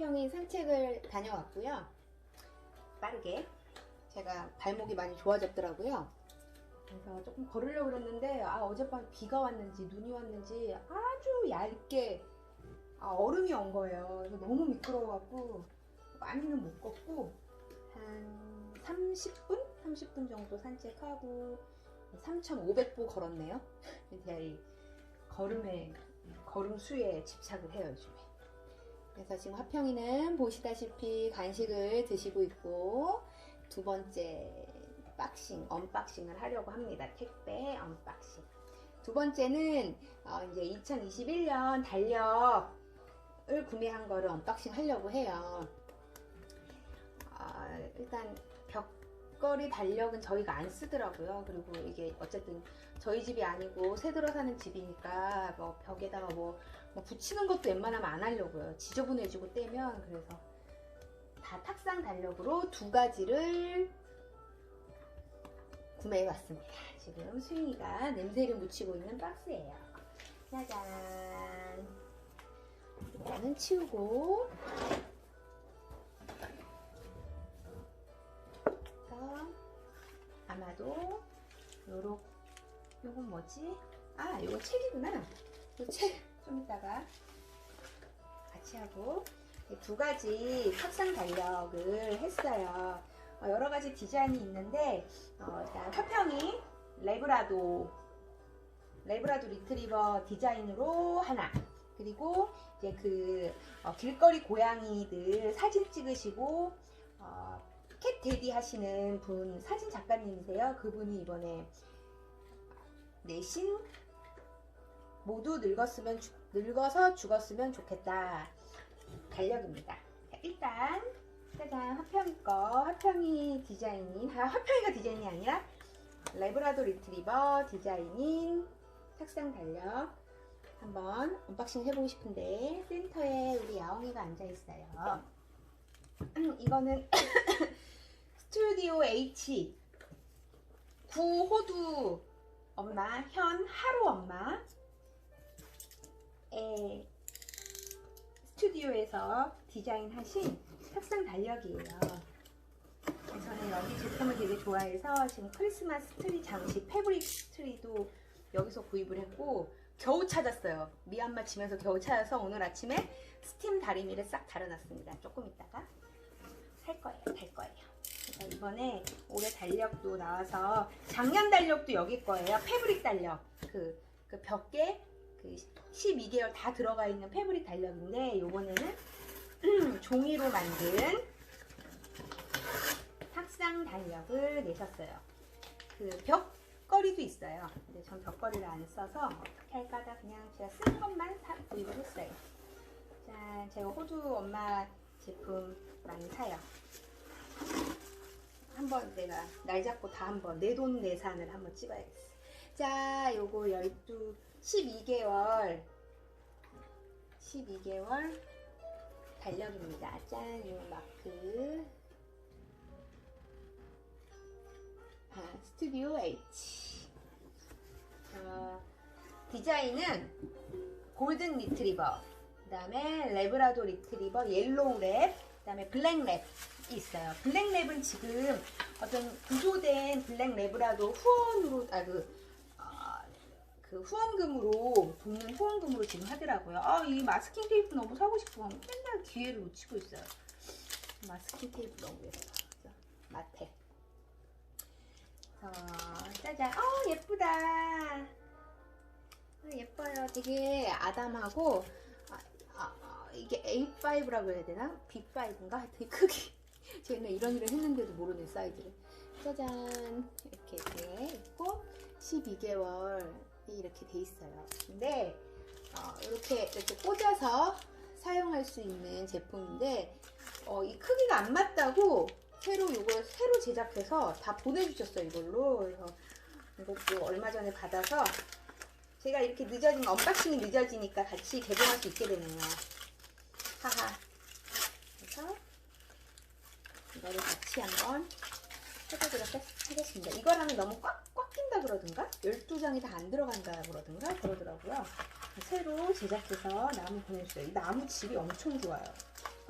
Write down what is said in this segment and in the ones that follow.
화평이 산책을 다녀왔고요. 빠르게 제가 발목이 많이 좋아졌더라고요. 그래서 조금 걸으려고 그랬는데 어젯밤 비가 왔는지 눈이 왔는지 아주 얇게 얼음이 온 거예요. 그래서 너무 미끄러워갖고 많이는 못 걷고 한 30분 정도 산책하고 3,500보 걸었네요. 제가 이 걸음 수에 집착을 해요, 요즘에. 그래서 지금 화평이는 보시다시피 간식을 드시고 있고, 두 번째 언박싱을 하려고 합니다. 택배 언박싱. 두 번째는 이제 2021년 달력을 구매한 거를 언박싱 하려고 해요. 일단 벽걸이 달력은 저희가 안 쓰더라고요. 그리고 이게 어쨌든 저희 집이 아니고 새 들어 사는 집이니까 뭐 벽에다가 뭐 붙이는 것도 웬만하면 안 하려고요. 지저분해지고 떼면. 그래서 다 탁상 달력으로 두 가지를 구매해봤습니다. 지금 수인이가 냄새를 묻히고 있는 박스예요. 짜잔. 일단은 치우고, 아마도 요건 뭐지? 요거 책이구나. 요 책 좀 이따가 같이 하고, 두 가지 탁상 달력을 했어요. 여러 가지 디자인이 있는데, 일단 화평이 레브라도 리트리버 디자인으로 하나, 그리고 이제 길거리 고양이들 사진 찍으시고 캣 데디 하시는 분, 사진 작가님이세요. 그분이 이번에 내신 모두 늙어서 죽었으면 좋겠다 달력입니다. 자, 일단 짜잔, 화평이 디자인인, 화평이가 디자인이 아니라 레브라도 리트리버 디자인인 탁상 달력 한번 언박싱 해보고 싶은데, 센터에 우리 야옹이가 앉아있어요. 이거는 스튜디오 H 구호두 엄마, 하루 엄마 스튜디오에서 디자인하신 탁상 달력이에요. 저는 여기 제품을 되게 좋아해서 지금 크리스마스 트리 장식, 패브릭 트리도 여기서 구입을 했고, 겨우 찾았어요. 미얀마 치면서 겨우 찾아서 오늘 아침에 스팀 다리미를 싹 달아놨습니다. 조금 있다가 살 거예요. 그래서 이번에 올해 달력도 나와서, 작년 달력도 여기 거예요. 패브릭 달력. 그 벽에 12개월 다 들어가 있는 패브릭 달력인데, 요번에는 종이로 만든 탁상 달력을 내셨어요. 벽걸이도 있어요. 근데 전 벽걸이를 안 써서 어떻게 할까 하다 그냥 제가 쓴 것만 구입을 했어요. 자, 제가 호두 엄마 제품 많이 사요. 한번 내가 날 잡고 다 한번 내돈내산을 한번 찍어야겠어. 자, 요거 12개월 달력입니다. 짠, 요 마크. 스튜디오 H. 디자인은 골든 리트리버, 그 다음에 레브라도 리트리버, 옐로우 랩, 그 다음에 블랙 랩이 있어요. 블랙 랩은 지금 어떤 구조된 블랙 레브라도 후원으로, 후원금으로, 돕는 후원금으로 지금 하더라고요. 이 마스킹 테이프 너무 사고 싶어. 맨날 기회를 놓치고 있어요. 마스킹 테이프 너무 예뻐. 마테. 짜잔. 예쁘다. 예뻐요. 되게 아담하고, 이게 A5라고 해야 되나? B5인가? 되게 크기. 제가 이런 일을 했는데도 모르는 사이즈를. 짜잔. 이렇게 있고, 12개월이 이렇게 돼 있어요. 근데, 이렇게 꽂아서 사용할 수 있는 제품인데, 이 크기가 안 맞다고, 새로 제작해서 다 보내주셨어요, 이걸로. 그래서 이것도 얼마 전에 받아서, 제가 이렇게 언박싱이 늦어지니까 같이 개봉할 수 있게 되네요. 하하. 그래서 이거를 같이 한번 해보도록 하겠습니다. 이거랑은 너무 꽉 낀다 그러던가? 12장이 다 안 들어간다 그러더라고요. 새로 제작해서 나무 보내주세요. 이 나무 질이 엄청 좋아요.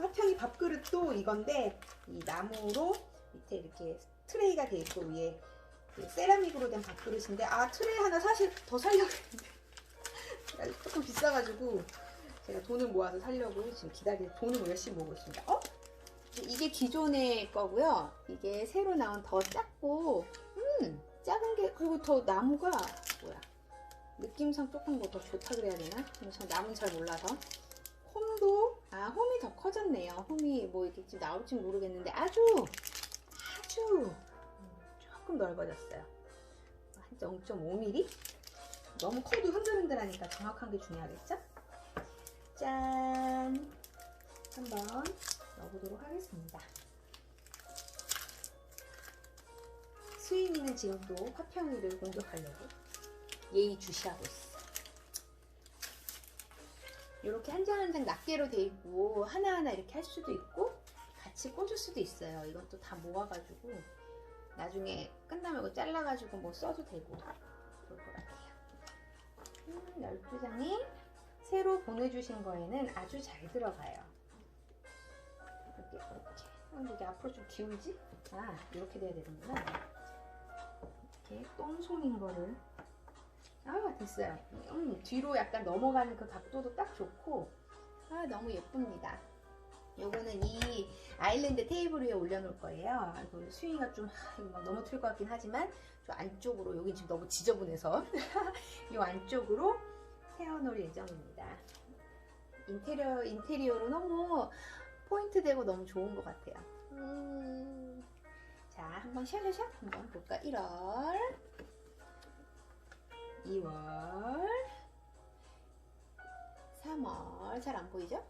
화평이 밥그릇도 이건데 이 나무로 밑에 이렇게 트레이가 돼 있고 위에 세라믹으로 된 밥그릇인데 트레이 하나 사실 더 살려고 했는데 조금 비싸가지고 제가 돈을 모아서 살려고 지금 돈을 열심히 모으고 있습니다. 이게 기존의 거고요. 이게 새로 나온 더 작고 작은 게 그리고 더 나무가 느낌상 조금 뭐 더 좋다 그래야 되나? 전 나무는 잘 몰라서 홈도 홈이 더 커졌네요. 홈이 뭐 이렇게 지금 나올지 모르겠는데 아주 조금 넓어졌어요. 한 0.5mm? 너무 커도 흔들흔들하니까 정확한 게 중요하겠죠? 짠! 한번 넣어보도록 하겠습니다. 수인이는 지금 또 화평이를 공격하려고 예의주시하고 있어. 이렇게 한 장 한 장 낱개로 돼 있고 하나하나 이렇게 할 수도 있고 같이 꽂을 수도 있어요. 이건 또 다 모아가지고 나중에 끝나면 이거 잘라가지고 뭐 써도 되고 그럴 것 같아요. 12장이 새로 보내주신 거에는 아주 잘 들어가요. 이게 앞으로 좀 기울지? 이렇게 돼야 되는구나. 이렇게 똥손인 거를 됐어요. 뒤로 약간 넘어가는 그 각도도 딱 좋고 너무 예쁩니다. 요거는 이 아일랜드 테이블 위에 올려놓을 거예요. 수위가 좀 막 넘어뜨릴 것 같긴 하지만 저 안쪽으로 여기 지금 너무 지저분해서 이 안쪽으로 세워놓을 예정입니다. 인테리어로 너무 포인트 되고 너무 좋은 것 같아요. 자, 한번 샤샤샥 한번 볼까? 1월 2월 3월 잘 안 보이죠?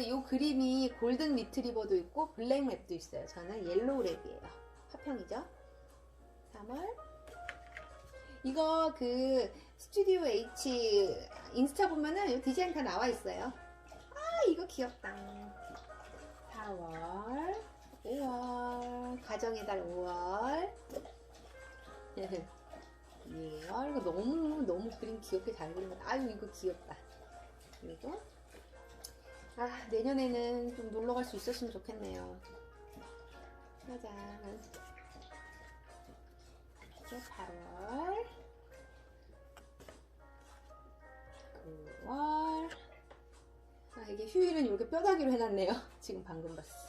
요 그림이 골든 리트리버도 있고 블랙 랩도 있어요. 저는 옐로우 랩이에요. 화평이죠. 3월 이거 스튜디오 H 인스타 보면은 이 디자인 다 나와 있어요. 이거 귀엽다. 4월 5월 가정의 달 5월 2월 이거 너무 그림 귀엽게 잘 그린 것 같아. 이거 귀엽다. 그리고 내년에는 좀 놀러 갈 수 있었으면 좋겠네요. 짜잔. 이제 8월 9월 이게 휴일은 이렇게 뼈다귀로 해놨네요. 지금 방금 봤어.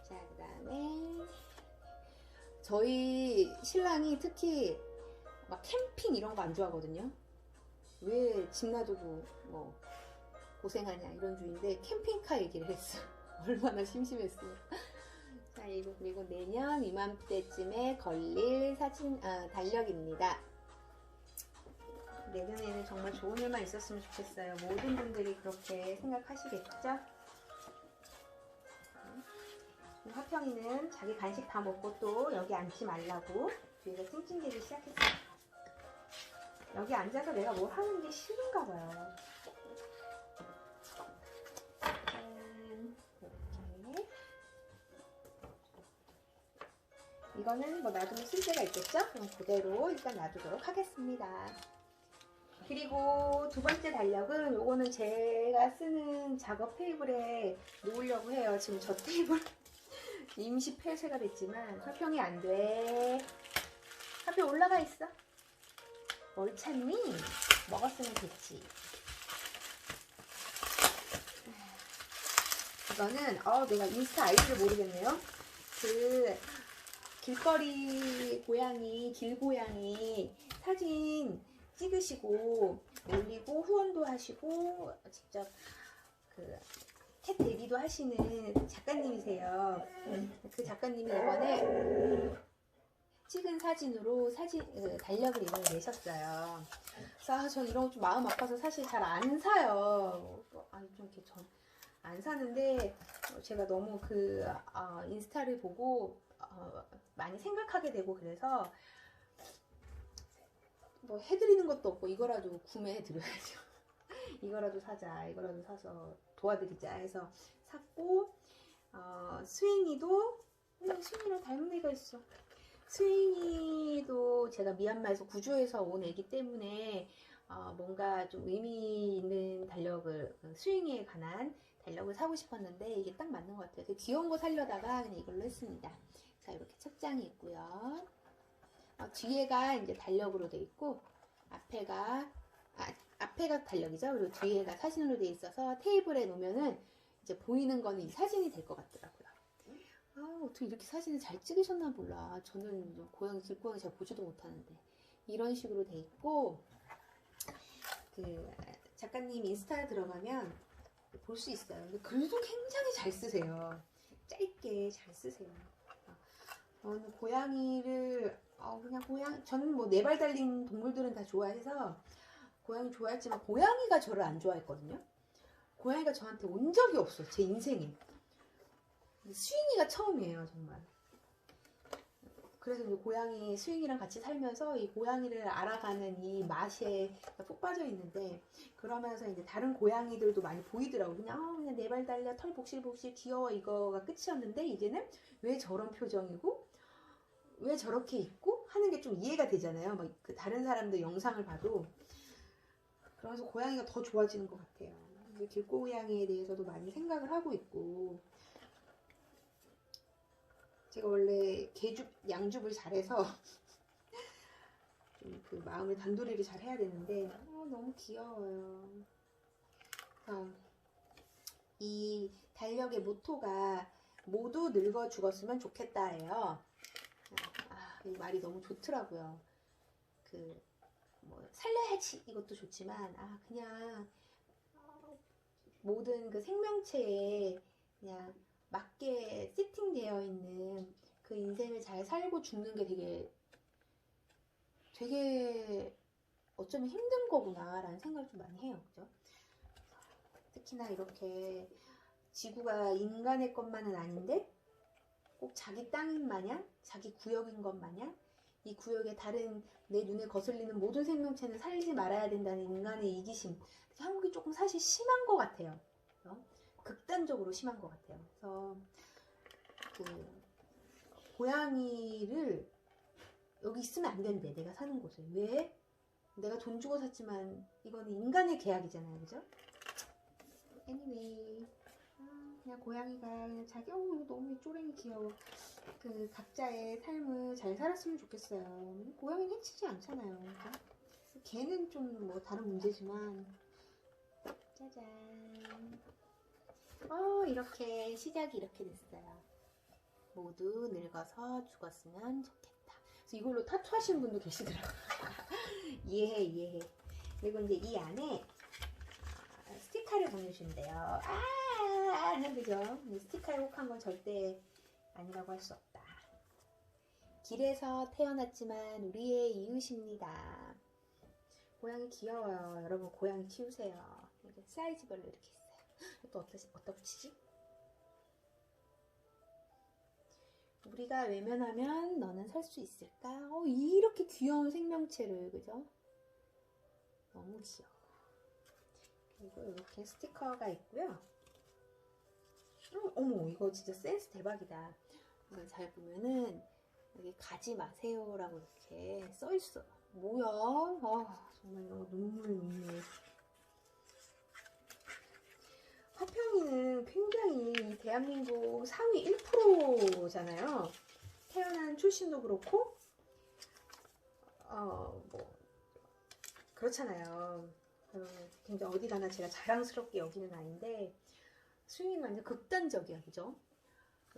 자, 그 다음에 저희 신랑이 특히 막 캠핑 이런 거 안 좋아하거든요. 왜 집 놔두고 뭐 고생하냐 이런 주인데 캠핑카 얘기를 했어. 얼마나 심심했어요. 자, 이거 그리고 내년 이맘때쯤에 걸릴 달력입니다. 내년에는 정말 좋은 일만 있었으면 좋겠어요. 모든 분들이 그렇게 생각하시겠죠? 화평이는 자기 간식 다 먹고 또 여기 앉지 말라고 뒤에서 찡찡대기 시작했어요. 여기 앉아서 내가 뭘 하는 게 싫은가 봐요. 이렇게. 이거는 뭐 놔두면 쓸데가 있겠죠? 그럼 그대로 일단 놔두도록 하겠습니다. 그리고 두 번째 달력은 요거는 제가 쓰는 작업 테이블에 놓으려고 해요. 지금 저 테이블 임시 폐쇄가 됐지만 화평이 안 돼. 화평 올라가 있어. 뭘 찾니? 먹었으면 됐지. 이거는 내가 인스타 아이디를 모르겠네요. 길거리 고양이, 길고양이 사진 찍으시고 올리고 후원도 하시고 직접 캣 데뷔도 하시는 작가님이세요. 그 작가님이 이번에 찍은 사진으로 달력을 이번에 내셨어요. 그래서 전 이런 거 좀 마음 아파서 사실 잘 안 사요. 좀 이렇게 전 안 사는데 제가 너무 인스타를 보고 많이 생각하게 되고 그래서 뭐 해드리는 것도 없고 이거라도 구매해 드려야죠. 이거라도 사자, 이거라도 사서 도와드리자 해서 샀고 스윙이도 스윙이랑 닮은 애가 있어. 스윙이도 제가 미얀마에서 구조해서 온 애기 때문에 뭔가 좀 의미 있는 달력을 스윙에 관한 달력을 사고 싶었는데 이게 딱 맞는 것 같아요. 되게 귀여운 거 사려다가 그냥 이걸로 했습니다. 자, 이렇게 책장이 있고요. 뒤에가 이제 달력으로 돼 있고 앞에가 달력이죠. 그리고 뒤에가 사진으로 돼 있어서 테이블에 놓으면은 이제 보이는 거는 이 사진이 될 것 같더라고요. 어떻게 이렇게 사진을 잘 찍으셨나 몰라. 저는 고양이, 길고양이 잘 보지도 못하는데. 이런 식으로 돼 있고, 그, 작가님 인스타에 들어가면 볼 수 있어요. 근데 글도 굉장히 잘 쓰세요. 짧게 잘 쓰세요. 저는 고양이를, 저는 뭐 네 발 달린 동물들은 다 좋아해서 고양이 좋아했지만 고양이가 저를 안 좋아했거든요. 고양이가 저한테 온 적이 없어, 제 인생에. 스윙이가 처음이에요, 정말. 그래서 이제 고양이 스윙이랑 같이 살면서 이 고양이를 알아가는 이 맛에 푹 빠져 있는데, 그러면서 이제 다른 고양이들도 많이 보이더라고. 그냥 네 발 달려, 털 복실복실 귀여워, 이거가 끝이었는데, 이제는 왜 저런 표정이고, 왜 저렇게 있고 하는 게 좀 이해가 되잖아요. 막 그 다른 사람들 영상을 봐도. 그러면서 고양이가 더 좋아지는 것 같아요. 길고양이에 대해서도 많이 생각을 하고 있고, 제가 원래 양줍을 잘해서 좀 그 마음의 단도리를 잘 해야 되는데 너무 귀여워요. 이 달력의 모토가 모두 늙어 죽었으면 좋겠다예요. 이 말이 너무 좋더라고요. 뭐 살려야지 이것도 좋지만 그냥 모든 그 생명체에 그냥 맞게 세팅되어 있는 그 인생을 잘 살고 죽는 게 되게 어쩌면 힘든 거구나 라는 생각을 좀 많이 해요. 그죠? 특히나 이렇게 지구가 인간의 것만은 아닌데 꼭 자기 땅인 마냥, 자기 구역인 것 마냥 이 구역에 다른 내 눈에 거슬리는 모든 생명체는 살지 말아야 된다는 인간의 이기심, 한국이 조금 사실 심한 것 같아요. 극단적으로 심한 것 같아요. 그래서 고양이를 여기 있으면 안 된대, 내가 사는 곳에. 왜? 내가 돈 주고 샀지만 이거는 인간의 계약이잖아요, 그죠? anyway, 그냥 고양이가 그냥 자기 너무 쪼랭이 귀여워. 각자의 삶을 잘 살았으면 좋겠어요. 고양이는 해치지 않잖아요, 그죠? 걔는 좀 뭐 다른 문제지만. 짜잔. 이렇게 시작이 이렇게 됐어요. 모두 늙어서 죽었으면 좋겠다. 그래서 이걸로 타투 하시는 분도 계시더라고요. 이해해. 그리고 이제 이 안에 스티커를 보내주신대요. 그죠? 스티커에 혹한 건 절대 아니라고 할 수 없다. 길에서 태어났지만 우리의 이웃입니다. 고양이 귀여워요. 여러분 고양이 키우세요. 이렇게 사이즈별로 이렇게 있어요. 또 어디다 붙이지? 우리가 외면하면 너는 살 수 있을까? 이렇게 귀여운 생명체를, 그죠? 너무 귀여워. 그리고 이렇게 스티커가 있고요. 어머, 이거 진짜 센스 대박이다. 이걸 잘 보면은 여기 가지 마세요라고 이렇게 써 있어. 뭐야? 정말 이거 눈물. 화평이는 굉장히 대한민국 상위 1%잖아요. 태어난 출신도 그렇고, 뭐 그렇잖아요. 굉장히 어디 가나 제가 자랑스럽게 여기는 아닌데, 스윙이 완전 극단적이야, 그죠?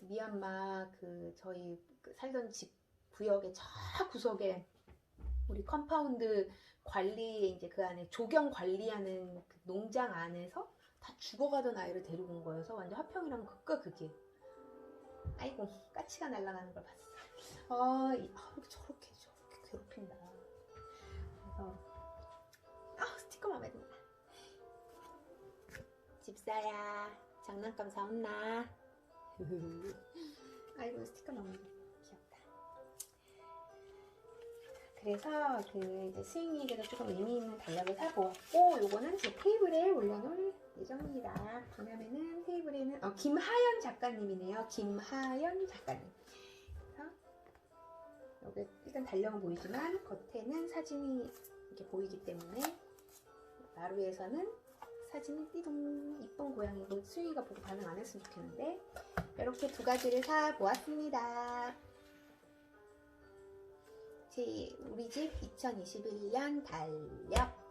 미얀마 저희 살던 집 구역의 저 구석에 우리 컴파운드 관리, 이제 그 안에 조경 관리하는 그 농장 안에서 다 죽어가던 아이를 데리고 온 거여서 완전 화평이랑 극과 극이에요. 아이고, 까치가 날아가는 걸 봤어. 저렇게 괴롭힌다. 그래서 스티커 마음에 든다. 집사야, 장난감 사왔나? 아이고, 스티커 너무 귀엽다. 그래서 이제 스윙이에게도 조금 의미 있는 달력을 사보았고, 요거는 제 테이블에 올려놓을 예정입니다. 보면은 테이블에는 김하연 작가님이네요. 김하연 작가님. 그래서 여기 일단 달력은 보이지만 겉에는 사진이 이렇게 보이기 때문에 마루에서는 사진이 띠동. 이쁜 고양이고 수영이가 보고 반응 안 했으면 좋겠는데. 이렇게 두 가지를 사 보았습니다. 우리 집 2021년 달력.